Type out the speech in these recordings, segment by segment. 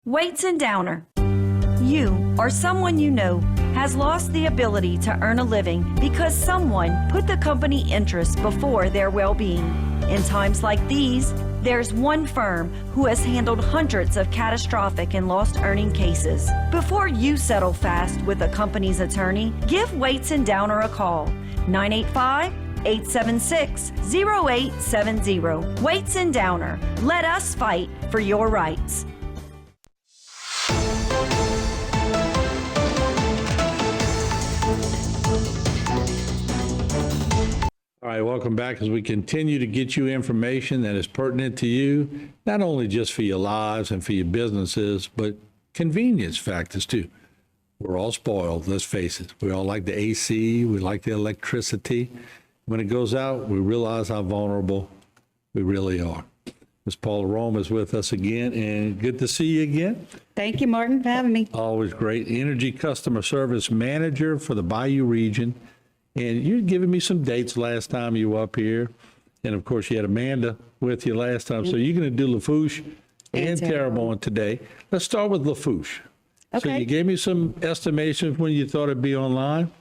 Weights and Downer. You or someone you know has lost the ability to earn a living because someone put the company interests before their well-being. In times like these, there's one firm who has handled hundreds of catastrophic and lost earning cases. Before you settle fast with a company's attorney, give Weights and Downer a call. 985-876-0870. Weights and Downer. Let us fight for your rights. All right, welcome back as we continue to get you information that is pertinent to you, not only just for your lives and for your businesses, but convenience factors too. We're all spoiled, let's face it. We all like the AC, we like the electricity. When it goes out, we realize how vulnerable we really are. Ms. Paula Rome is with us again, and good to see you again. Thank you, Martin, for having me. Always great. Entergy Customer Service Manager for the Bayou region. And you'd given me some dates last time you were up here. And of course, you had Amanda with you last time. So you're going to do Lafourche and Terrebonne today. Let's start with Lafourche. Okay. So you gave me some estimations when you thought it'd be online.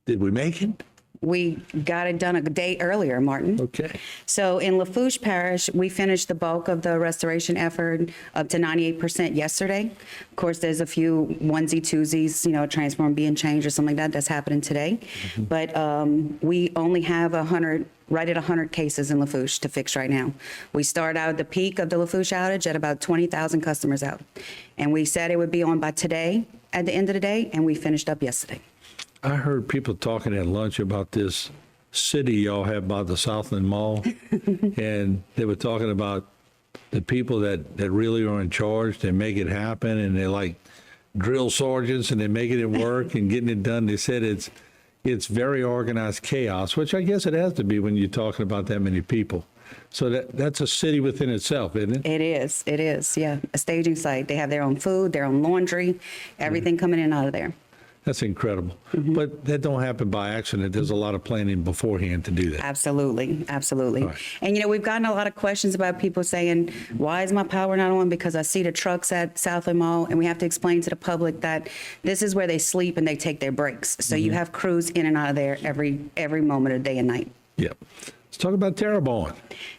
Did we make it? We got it done a day earlier, Martin. Okay. So in Lafourche Parish, we finished the bulk of the restoration effort up to 98% yesterday. Of course, there's a few onesie twosies, a transform being changed or something like that that's happening today. Mm-hmm. But we only have right at 100 cases in Lafourche to fix right now. We started out at the peak of the Lafourche outage at about 20,000 customers out. And we said it would be on by today at the end of the day, and we finished up yesterday. I heard people talking at lunch about this city y'all have by the Southland Mall, and they were talking about the people that really are in charge. They make it happen, and they're like drill sergeants, and they're making it work and getting it done. They said it's very organized chaos, which I guess it has to be when you're talking about that many people. So that's a city within itself, isn't it? It is, yeah. A staging site. They have their own food, their own laundry, everything coming in and out of there. That's incredible. Mm-hmm. But that don't happen by accident. There's a lot of planning beforehand to do that. Absolutely. Right. And, we've gotten a lot of questions about people saying, why is my power not on? Because I see the trucks at Southland Mall, and we have to explain to the public that this is where they sleep and they take their breaks. So you have crews in and out of there every moment of day and night. Yep. Let's talk about Terrebonne.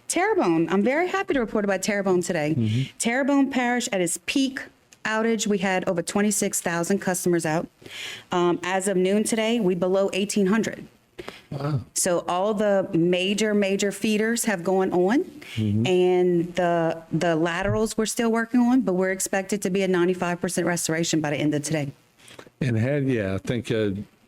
Terrebonne. I'm very happy to report about Terrebonne today. Mm-hmm. Terrebonne Parish at its peak outage, we had over 26,000 customers out. As of noon today, we below 1,800. Wow. So all the major feeders have gone on, mm-hmm. and the laterals we're still working on, but we're expected to be at 95% restoration by the end of today. And I think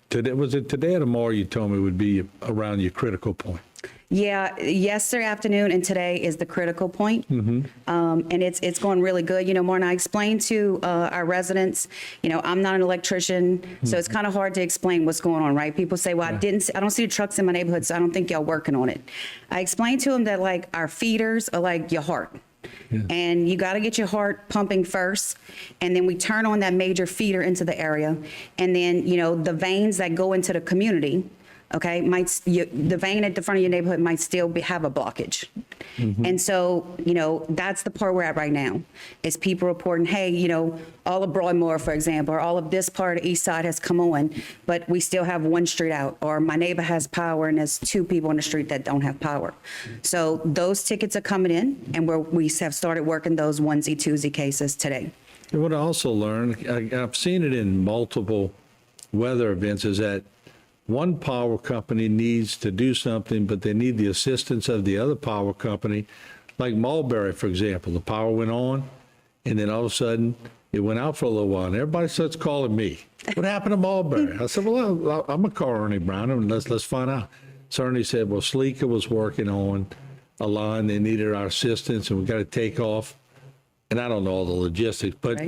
today, was it today or tomorrow you told me would be around your critical point? Yeah, yesterday afternoon and today is the critical point. Mm-hmm. And it's going really good. Martin, I explained to our residents, I'm not an electrician, mm-hmm. so it's kind of hard to explain what's going on, right? People say, well, I don't see the trucks in my neighborhood, so I don't think y'all working on it. I explained to them that like our feeders are like your heart. Yeah. And you got to get your heart pumping first, and then we turn on that major feeder into the area, and then the veins that go into the community, okay, the vein at the front of your neighborhood might still have a blockage. Mm-hmm. And so, that's the part we're at right now, is people reporting, hey, all of Broadmoor, for example, or all of this part of East Side has come on, but we still have one street out, or my neighbor has power and there's two people on the street that don't have power. So those tickets are coming in, and we have started working those onesie, twosie cases today. And what I also learned, I've seen it in multiple weather events, is that one power company needs to do something, but they need the assistance of the other power company. Like Mulberry, for example, the power went on, and then all of a sudden it went out for a little while, and everybody starts calling me. What happened to Mulberry? I said, well, I'm going to call Ernie Brown, and let's find out. So Ernie said, well, Sleeker was working on a line. They needed our assistance, and we got to take off. And I don't know all the logistics, but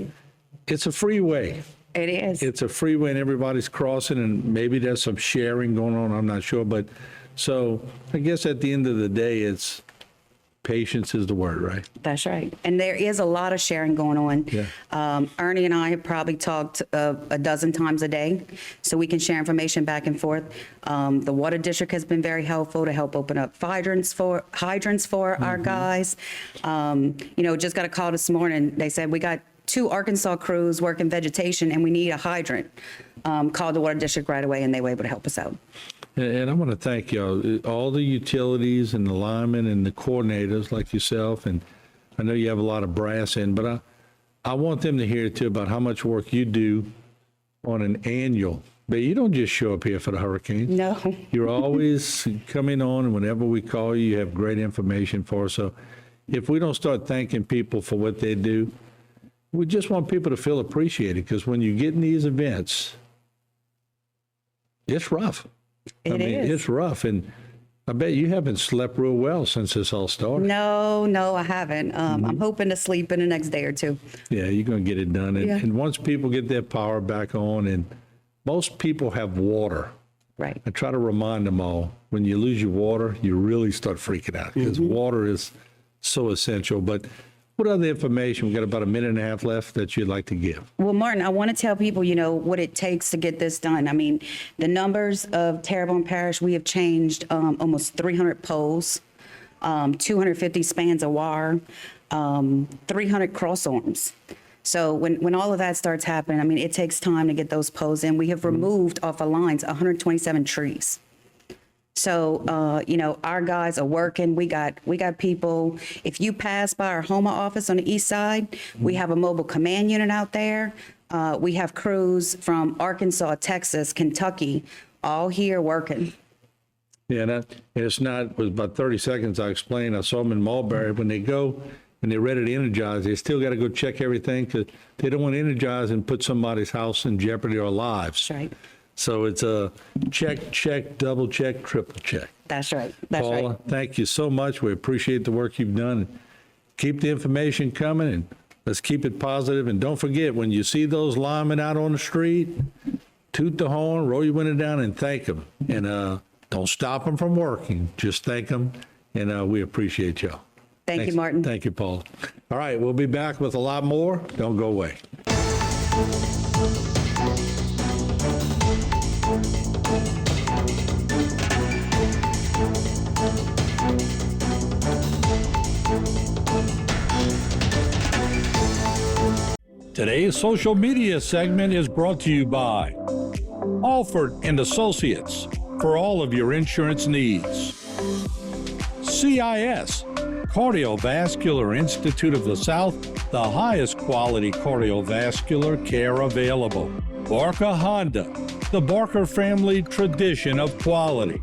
It's a freeway. It is. It's a freeway and everybody's crossing, and maybe there's some sharing going on. I'm not sure. But so I guess at the end of the day, it's patience is the word, right? That's right. And there is a lot of sharing going on. Yeah. Ernie and I have probably talked a dozen times a day, so we can share information back and forth. The water district has been very helpful to help open up hydrants for our guys. Just got a call this morning. They said we got two Arkansas crews working vegetation, and we need a hydrant. Called the water district right away, and they were able to help us out. And I want to thank y'all, all the utilities and the linemen and the coordinators like yourself. And I know you have a lot of brass in, but I want them to hear too about how much work you do on an annual. But you don't just show up here for the hurricane. No. You're always coming on, and whenever we call you, you have great information for us. So if we don't start thanking people for what they do, we just want people to feel appreciated, because when you get in these events, it's rough. It is. It's rough. And I bet you haven't slept real well since this all started. No, I haven't. I'm hoping to sleep in the next day or two. Yeah, you're going to get it done. And, Yeah. and once people get their power back on, and most people have water. Right. I try to remind them all, when you lose your water, you really start freaking out, because water is so essential. But what other information? We've got about a minute and a half left that you'd like to give. Well, Martin, I want to tell people, what it takes to get this done. I mean, the numbers of Terrebonne Parish, we have changed almost 300 poles, 250 spans of wire, 300 cross arms. So when all of that starts happening, I mean, it takes time to get those poles in. We have removed off of lines 127 trees. So, our guys are working. We got people. If you pass by our Houma office on the east side, we have a mobile command unit out there. We have crews from Arkansas, Texas, Kentucky, all here working. Yeah, and it's not, it was about 30 seconds I explained. I saw them in Mulberry. When they go and they're ready to energize, they still got to go check everything, because they don't want to energize and put somebody's house in jeopardy or lives. That's right. So it's a check, double check, triple check. That's right. That's Paula, right. thank you so much. We appreciate the work you've done. Keep the information coming, and let's keep it positive. And don't forget, when you see those linemen out on the street, toot the horn, roll your window down, and thank them. And don't stop them from working. Just thank them, and we appreciate y'all. Thank you, Martin. Thank you, Paula. All right, we'll be back with a lot more. Don't go away. Today's social media segment is brought to you by Alford and Associates for all of your insurance needs. CIS, Cardiovascular Institute of the South, the highest quality cardiovascular care available. Barker Honda, the Barker family tradition of quality.